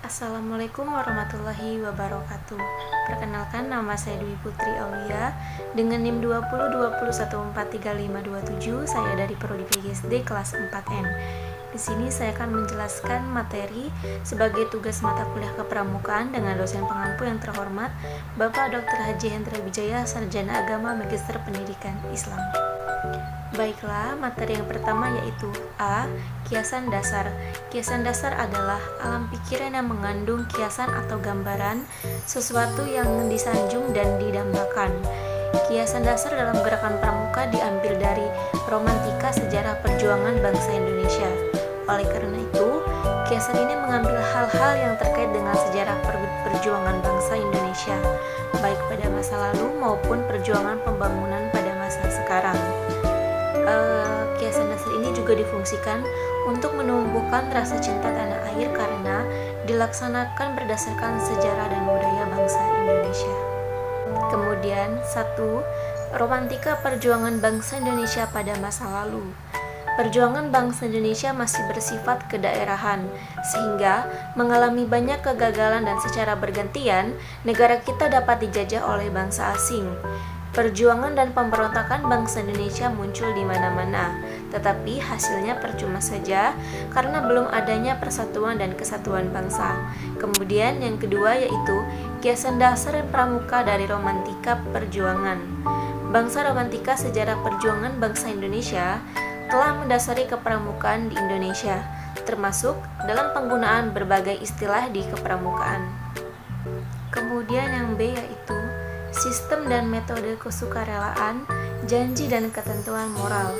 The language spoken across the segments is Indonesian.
Assalamualaikum warahmatullahi wabarakatuh. Perkenalkan, nama saya Dwi Putri Aulia dengan NIM 202021435527. Saya dari Prodi PGSD kelas 4N. Di sini saya akan menjelaskan materi sebagai tugas mata kuliah kepramukaan dengan dosen pengampu yang terhormat Bapak Dr. Haji Hendra Wijaya, Sarjana Agama Magister Pendidikan Islam. Baiklah, materi yang pertama yaitu A. Kiasan dasar. Kiasan dasar adalah alam pikiran yang mengandung kiasan atau gambaran sesuatu yang disanjung dan didambakan. Kiasan dasar dalam gerakan pramuka diambil dari romantika sejarah perjuangan bangsa Indonesia. Oleh karena itu, kiasan ini mengambil hal-hal yang terkait dengan sejarah perjuangan bangsa Indonesia, baik pada masa lalu maupun perjuangan pembangunan pada masa sekarang. Kiasan dasar ini juga difungsikan untuk menumbuhkan rasa cinta tanah air karena dilaksanakan berdasarkan sejarah dan budaya bangsa Indonesia. Kemudian, 1. Romantika perjuangan bangsa Indonesia pada masa lalu. Perjuangan bangsa Indonesia masih bersifat kedaerahan, sehingga mengalami banyak kegagalan dan secara bergantian, negara kita dapat dijajah oleh bangsa asing. Perjuangan dan pemberontakan bangsa Indonesia muncul di mana-mana, tetapi hasilnya percuma saja karena belum adanya persatuan dan kesatuan bangsa. Kemudian yang kedua yaitu kiasan dasar pramuka dari romantika perjuangan. Bangsa romantika sejarah perjuangan bangsa Indonesia telah mendasari kepramukaan di Indonesia, termasuk dalam penggunaan berbagai istilah di kepramukaan. Kemudian yang B yaitu sistem dan metode kesukarelaan, janji dan ketentuan moral.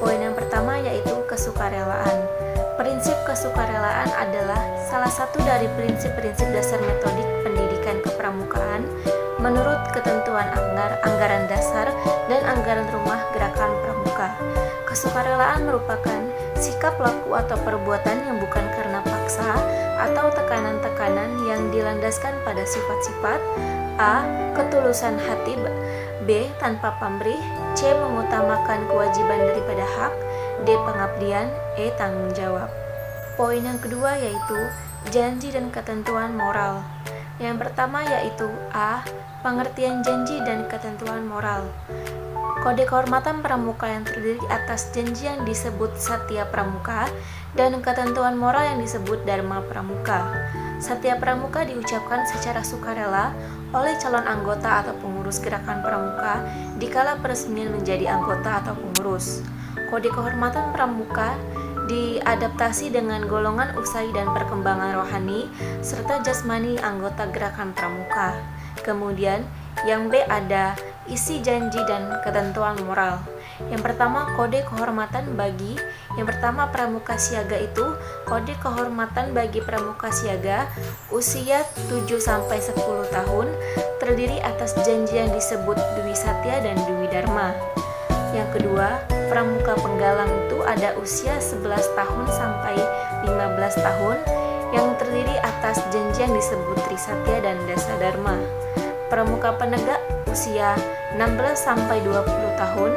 Poin yang pertama yaitu kesukarelaan. Prinsip kesukarelaan adalah salah satu dari prinsip-prinsip dasar metodik pendidikan kepramukaan menurut ketentuan anggaran dasar dan anggaran rumah gerakan pramuka. Kesukarelaan merupakan sikap laku atau perbuatan yang bukan karena paksa atau tekanan-tekanan yang dilandaskan pada sifat-sifat A. Ketulusan hati, B. Tanpa pamrih, C. Mengutamakan kewajiban daripada hak, D. Pengabdian, E. Tanggung jawab. Poin yang kedua yaitu janji dan ketentuan moral. Yang pertama yaitu A. Pengertian janji dan ketentuan moral. Kode kehormatan pramuka yang terdiri atas janji yang disebut Satya Pramuka dan ketentuan moral yang disebut Dharma Pramuka. Satya Pramuka diucapkan secara sukarela oleh calon anggota atau pengurus gerakan pramuka dikala peresmian menjadi anggota atau pengurus. Kode kehormatan pramuka diadaptasi dengan golongan usai dan perkembangan rohani serta jasmani anggota gerakan pramuka. Kemudian yang B ada isi janji dan ketentuan moral. Yang pertama kode kehormatan bagi pramuka siaga itu kode kehormatan bagi pramuka siaga usia 7-10 tahun terdiri atas janji yang disebut Dwi Satya dan Dwi Dharma. Yang kedua, pramuka penggalang itu ada usia 11 tahun sampai 15 tahun yang terdiri atas janji yang disebut Trisatya dan Dasa Dharma. Pramuka penegak usia 16 sampai 20 tahun.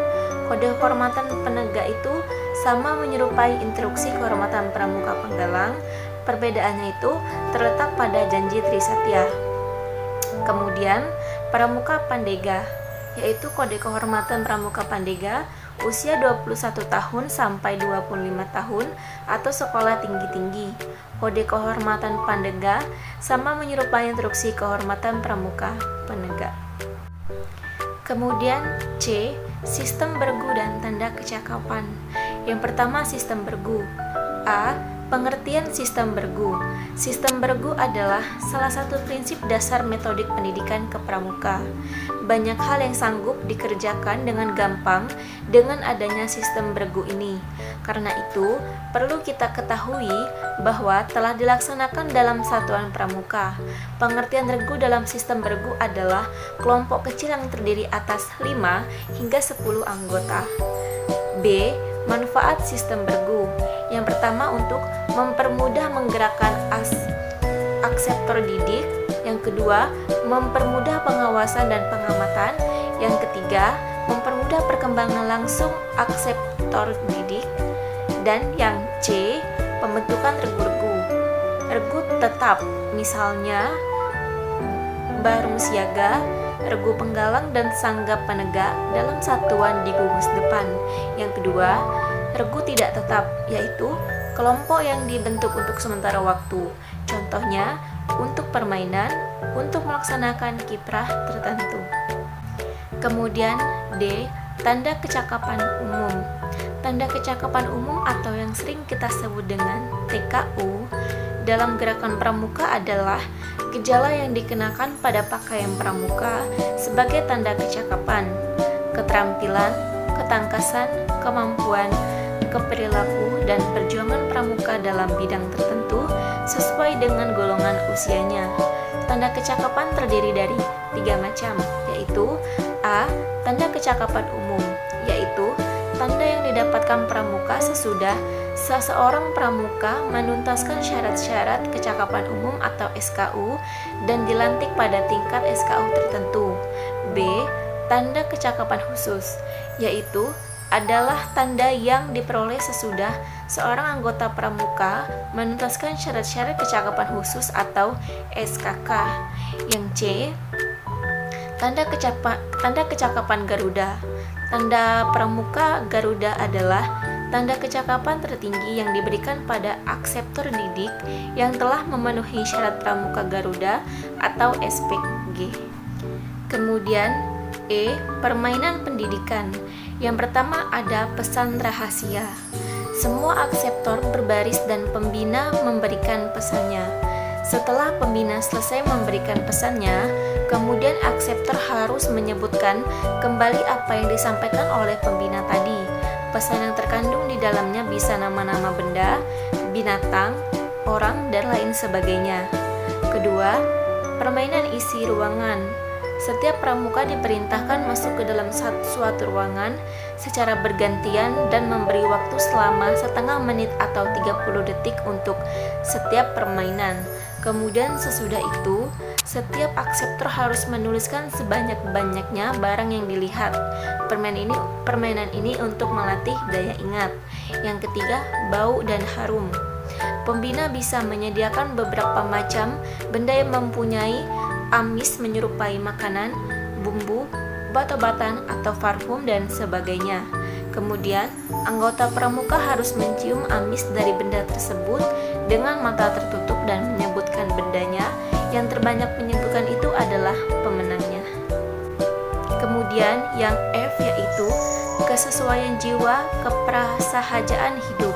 Kode kehormatan penegak itu sama menyerupai instruksi kehormatan pramuka penggalang. Perbedaannya itu terletak pada janji Trisatya. Kemudian, pramuka pandega, yaitu kode kehormatan pramuka pandega usia 21 tahun sampai 25 tahun atau sekolah tinggi-tinggi. Kode kehormatan pandega sama menyerupai instruksi kehormatan pramuka penegak. Kemudian C. Sistem bergu dan tanda kecakapan. Yang pertama sistem bergu. A. Pengertian sistem bergu. Sistem bergu adalah salah satu prinsip dasar metodik pendidikan kepramuka. Banyak hal yang sanggup dikerjakan dengan gampang dengan adanya sistem bergu ini. Karena itu, perlu kita ketahui bahwa telah dilaksanakan dalam satuan pramuka. Pengertian regu dalam sistem bergu adalah kelompok kecil yang terdiri atas 5 hingga 10 anggota. B. Manfaat sistem bergu. Yang pertama untuk mempermudah menggerakkan akseptor didik. Yang kedua, mempermudah pengawasan dan pengamatan. Yang ketiga, mempermudah perkembangan langsung akseptor didik. Dan yang C, pembentukan regu-regu. Regu tetap, misalnya Barung Siaga, Regu Penggalang, dan Sanggap Penegak dalam satuan di gugus depan. Yang kedua, regu tidak tetap, yaitu kelompok yang dibentuk untuk sementara waktu. Contohnya, untuk permainan, untuk melaksanakan kiprah tertentu. Kemudian D. Tanda kecakapan umum. Tanda kecakapan umum atau yang sering kita sebut dengan TKU dalam gerakan pramuka adalah gejala yang dikenakan pada pakaian pramuka sebagai tanda kecakapan, keterampilan, ketangkasan, kemampuan, keperilaku, dan perjuangan pramuka dalam bidang tertentu sesuai dengan golongan usianya. Tanda kecakapan terdiri dari 3 macam, yaitu A. Tanda kecakapan umum, yaitu tanda yang didapatkan pramuka sesudah seseorang pramuka menuntaskan syarat-syarat kecakapan umum atau SKU dan dilantik pada tingkat SKU tertentu. B. Tanda kecakapan khusus, yaitu adalah tanda yang diperoleh sesudah seorang anggota pramuka menuntaskan syarat-syarat kecakapan khusus atau SKK. Yang C. Tanda kecakapan Garuda. Tanda pramuka Garuda adalah tanda kecakapan tertinggi yang diberikan pada akseptor didik yang telah memenuhi syarat pramuka Garuda atau SPG. Kemudian E. Permainan pendidikan. Yang pertama ada pesan rahasia. Semua akseptor berbaris dan pembina memberikan pesannya. Setelah pembina selesai memberikan pesannya, kemudian akseptor harus menyebutkan kembali apa yang disampaikan oleh pembina tadi. Pesan yang terkandung di dalamnya bisa nama-nama benda, binatang, orang, dan lain sebagainya. Kedua, permainan isi ruangan. Setiap pramuka diperintahkan masuk ke dalam suatu ruangan secara bergantian dan memberi waktu selama setengah menit atau 30 detik untuk setiap permainan. Kemudian sesudah itu, setiap akseptor harus menuliskan sebanyak-banyaknya barang yang dilihat. Permainan ini untuk melatih daya ingat. Yang ketiga, bau dan harum. Pembina bisa menyediakan beberapa macam benda yang mempunyai amis menyerupai makanan, bumbu, obat-obatan, atau parfum, dan sebagainya. Kemudian, anggota pramuka harus mencium amis dari benda tersebut dengan mata tertutup dan menyebutkan bendanya. Yang terbanyak menyebutkan itu adalah pemenangnya. Kemudian, yang F yaitu kesesuaian jiwa keprasahajaan hidup.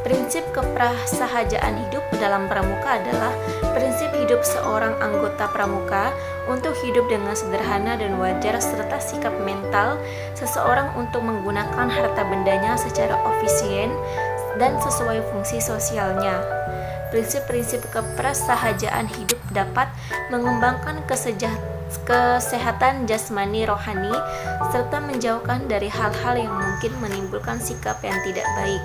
Prinsip keprasahajaan hidup dalam pramuka adalah prinsip hidup seorang anggota pramuka untuk hidup dengan sederhana dan wajar serta sikap mental seseorang untuk menggunakan harta bendanya secara efisien dan sesuai fungsi sosialnya. Prinsip-prinsip keprasahajaan hidup dapat mengembangkan kesehatan jasmani rohani serta menjauhkan dari hal-hal yang mungkin menimbulkan sikap yang tidak baik.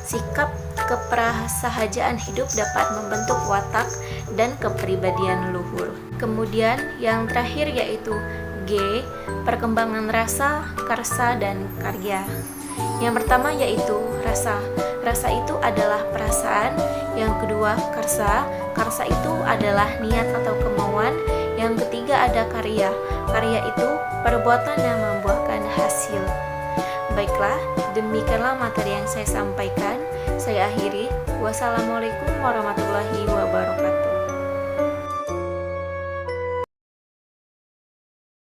Sikap keprasahajaan hidup dapat membentuk watak dan kepribadian luhur. Kemudian yang terakhir yaitu G. Perkembangan rasa, karsa, dan karya. Yang pertama yaitu rasa. Rasa itu adalah perasaan. Yang kedua karsa. Karsa itu adalah niat atau kemauan. Yang ketiga ada karya. Karya itu perbuatan yang membuahkan hasil. Baiklah, demikianlah materi yang saya sampaikan. Saya akhiri. Wassalamualaikum warahmatullahi wabarakatuh.